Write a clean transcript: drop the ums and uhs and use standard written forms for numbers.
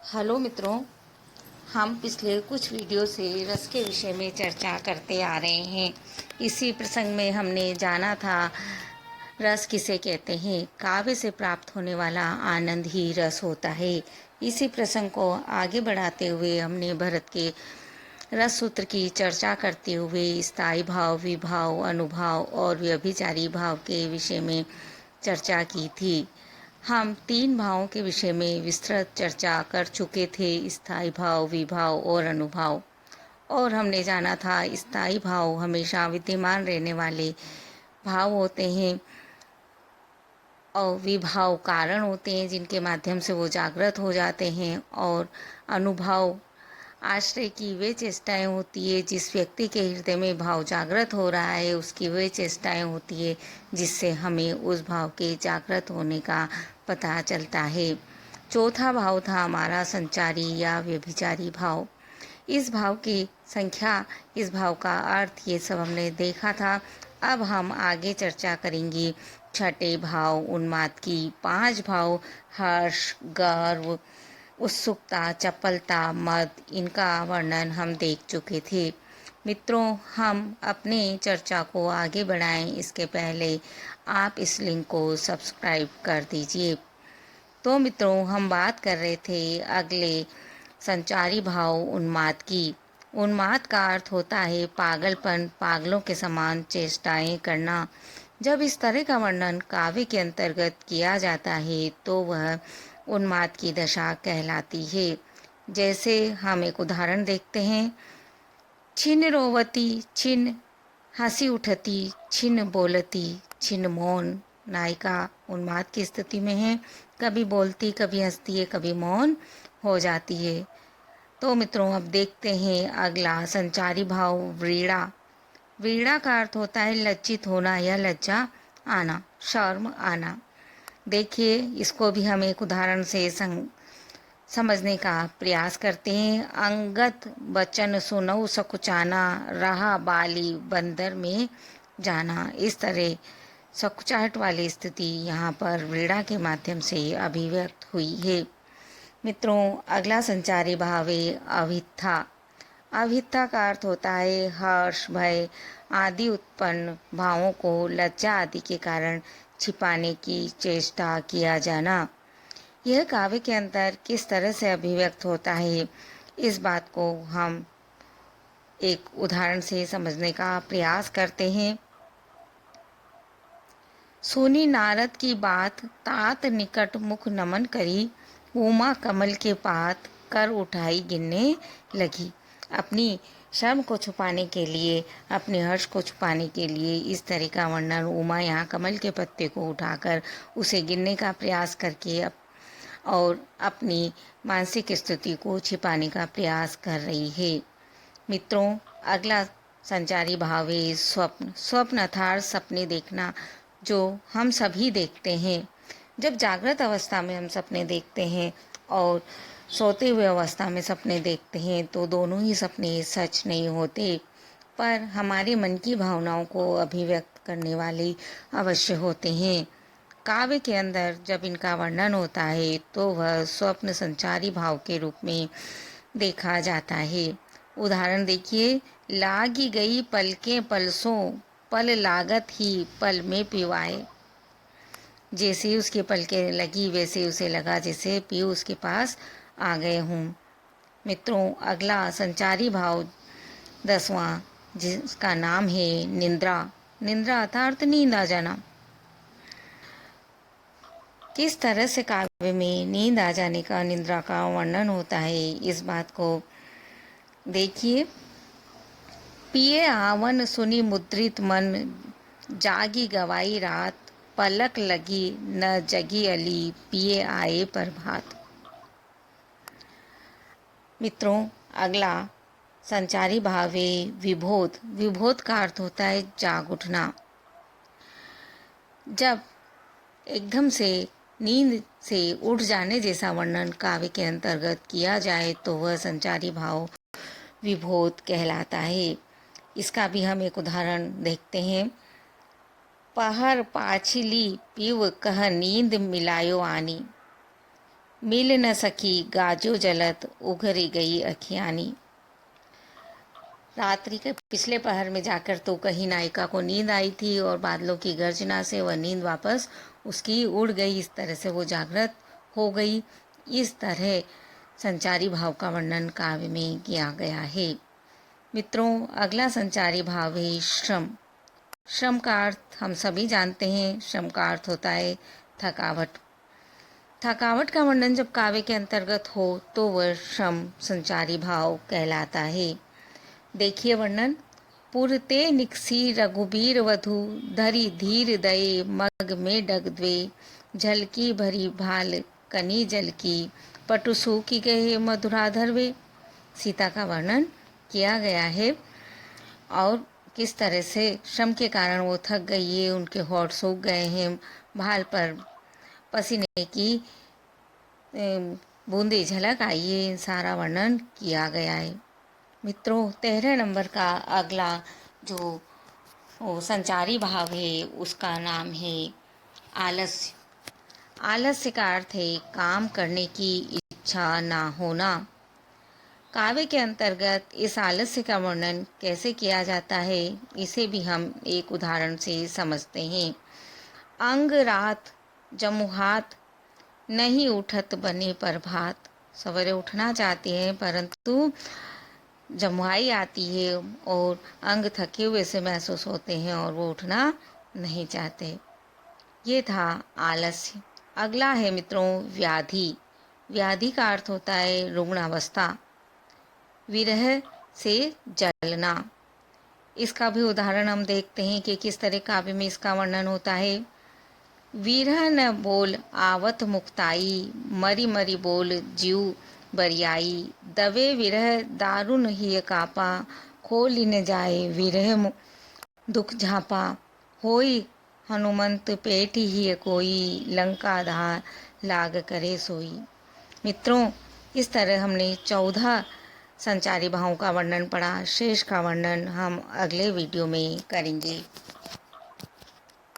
Hello मित्रों, हम पिछले कुछ वीडियो से रस के विषय में चर्चा करते आ रहे हैं। इसी प्रसंग में हमने जाना था रस किसे कहते हैं। काव्य से प्राप्त होने वाला आनंद ही रस होता है। इसी प्रसंग को आगे बढ़ाते हुए हमने भरत के रस सूत्र की चर्चा करते हुए स्थायी भाव, विभाव, अनुभाव और व्यभिचारी भाव के विषय में चर्चा की थी। हम 3 भावों के विषय में विस्तृत चर्चा कर चुके थे, स्थायी भाव, विभाव और अनुभाव। और हमने जाना था स्थायी भाव हमेशा विद्यमान रहने वाले भाव होते हैं और विभाव कारण होते हैं जिनके माध्यम से वो जागृत हो जाते हैं, और अनुभाव आश्रय की वे चेष्टाएं होती है जिस व्यक्ति के हृदय में भाव जागृत हो रहा है, उसकी वे चेष्टाएं होती है जिससे हमें उस भाव के जागृत होने का पता चलता है। चौथा भाव था हमारा संचारी या व्यभिचारी भाव। इस भाव की संख्या, इस भाव का अर्थ, ये सब हमने देखा था। अब हम आगे चर्चा करेंगे छठे भाव उन्माद की। 5 भाव हर्ष, गर्व, उत्सुकता, चपलता, मद, इनका वर्णन हम देख चुके थे। मित्रों, हम अपने चर्चा को आगे बढ़ाएं इसके पहले आप इस लिंक को सब्सक्राइब कर दीजिए। तो मित्रों, हम बात कर रहे थे अगले संचारी भाव उन्माद की। उन्माद का अर्थ होता है पागलपन, पागलों के समान चेष्टाएं करना। जब इस तरह का वर्णन काव्य के अंतर्गत किया जाता है तो वह उन्माद की दशा कहलाती है। जैसे हम एक उदाहरण देखते हैं। छिन रोवती, छिन हंसी उठती, छिन बोलती, छिन मौन। नायिका उन्माद की स्थिति में है, कभी बोलती, कभी हंसती है, कभी मौन हो जाती है। तो मित्रों, अब देखते हैं अगला संचारी भाव व्रीड़ा। व्रीड़ा का अर्थ होता है लज्जित होना या लज्जा आना, शर्म आना। देखिए, इसको भी हम एक उदाहरण से समझने का प्रयास करते हैं। अंगत बचन सुनऊ सकुचाना, रहा बाली बंदर में जाना। इस तरह सकुचाहट वाली स्थिति यहाँ पर व्रीड़ा के माध्यम से अभिव्यक्त हुई है। मित्रों, अगला संचारी भाव है अभित्था। अभित्था का अर्थ होता है हर्ष, भय आदि उत्पन्न भावों को लज्जा आदि के कारण छिपाने की चेष्टा किया जाना। यह काव्य के अंदर किस तरह से अभिव्यक्त होता है, इस बात को हम एक उदाहरण से समझने का प्रयास करते हैं। सुनी नारद की बात, तात निकट मुख नमन करी, उमा कमल के पात कर उठाई गिनने लगी। अपनी शर्म को छुपाने के लिए, अपने हर्ष को छुपाने के लिए इस तरह का वर्णन उमा यहाँ कमल के पत्ते को उठाकर उसे गिनने का प्रयास करके और अपनी मानसिक स्थिति को छिपाने का प्रयास कर रही है। मित्रों, अगला संचारी भाव है स्वप्न। स्वप्न अर्थात सपने देखना, जो हम सभी देखते हैं। जब जागृत अवस्था में हम सपने देखते हैं और सोते हुए अवस्था में सपने देखते हैं तो दोनों ही सपने सच नहीं होते, पर हमारे मन की भावनाओं को अभिव्यक्त करने वाले अवश्य होते हैं। काव्य के अंदर जब इनका वर्णन होता है तो वह स्वप्न संचारी भाव के रूप में देखा जाता है। उदाहरण देखिए। लागी गई पलकें पलसों, पल लागत ही पल में पिवाए। जैसे उसके पलकें लगी वैसे उसे लगा जैसे पीऊ उसके पास आ गए हूँ। मित्रों, अगला संचारी भाव 10वां, जिसका नाम है निंद्रा। निंद्रा अर्थात नींद आ जाना। किस तरह से काव्य में नींद आ जाने का, निद्रा का वर्णन होता है, इस बात को देखिए। पिए आवन सुनी मुद्रित मन, जागी गवाई रात, पलक लगी न जगी अली, पिए आए प्रभात। मित्रों, अगला संचारी भाव है विभोद। विभोद का अर्थ होता है जाग उठना। जब एकदम से नींद से उठ जाने जैसा वर्णन काव्य के अंतर्गत किया जाए तो वह संचारी भाव विभोद कहलाता है। इसका भी हम एक उदाहरण देखते हैं। पहर पाछिली पीव कह नींद मिलायो आनी। मिल न सकी गाजो जलत उघरी गई अखियानी। रात्रि के पिछले पहर में जाकर तो कहीं नायिका को नींद आई थी और बादलों की गर्जना से वह नींद वापस उसकी उड़ गई। इस तरह से वो जागृत हो गई। इस तरह संचारी भाव का वर्णन काव्य में किया गया है। मित्रों, अगला संचारी भाव है श्रम। श्रम का अर्थ हम सभी जानते हैं। श्रम का अर्थ होता है थकावट। थकावट का वर्णन जब काव्य के अंतर्गत हो तो वह श्रम संचारी भाव कहलाता है। देखिए वर्णन। पुरते निकसी रघुबीर वधु धरी धीर दये मग में डग द्वे झलकी भरी भाल कनी जल की पटुसु की गए मधुराधर वे। सीता का वर्णन किया गया है और किस तरह से श्रम के कारण वो थक गई है, उनके होठ सूख गए हैं, भाल पर पसीने की बूंदे झलक आई है, सारा वर्णन किया गया है। मित्रों, 13 नंबर का अगला जो संचारी भाव है उसका नाम है आलस्य। आलस्य का अर्थ है काम करने की इच्छा ना होना। काव्य के अंतर्गत इस आलस्य का वर्णन कैसे किया जाता है, इसे भी हम एक उदाहरण से समझते हैं। अंग रात जमुहात नहीं उठत बने पर भात। सवेरे उठना चाहते हैं परंतु जमुहाई आती है और अंग थके हुए से महसूस होते हैं और वो उठना नहीं चाहते। ये था आलस्य। अगला है मित्रों व्याधि। व्याधि का अर्थ होता है रुग्णावस्था, विरह से जलना। इसका भी उदाहरण हम देखते हैं कि किस तरह काव्य में इसका वर्णन होता है। विरह न बोल आवत मुक्ताई मरी मरी बोल जीव बरियाई दवे विरह दारुण ही कापा खोली न जाए विरह दुख झापा होई हनुमंत पेट ही कोई लंका धार लाग करे सोई। मित्रों, इस तरह हमने 14 संचारी भावों का वर्णन पढ़ा। शेष का वर्णन हम अगले वीडियो में करेंगे।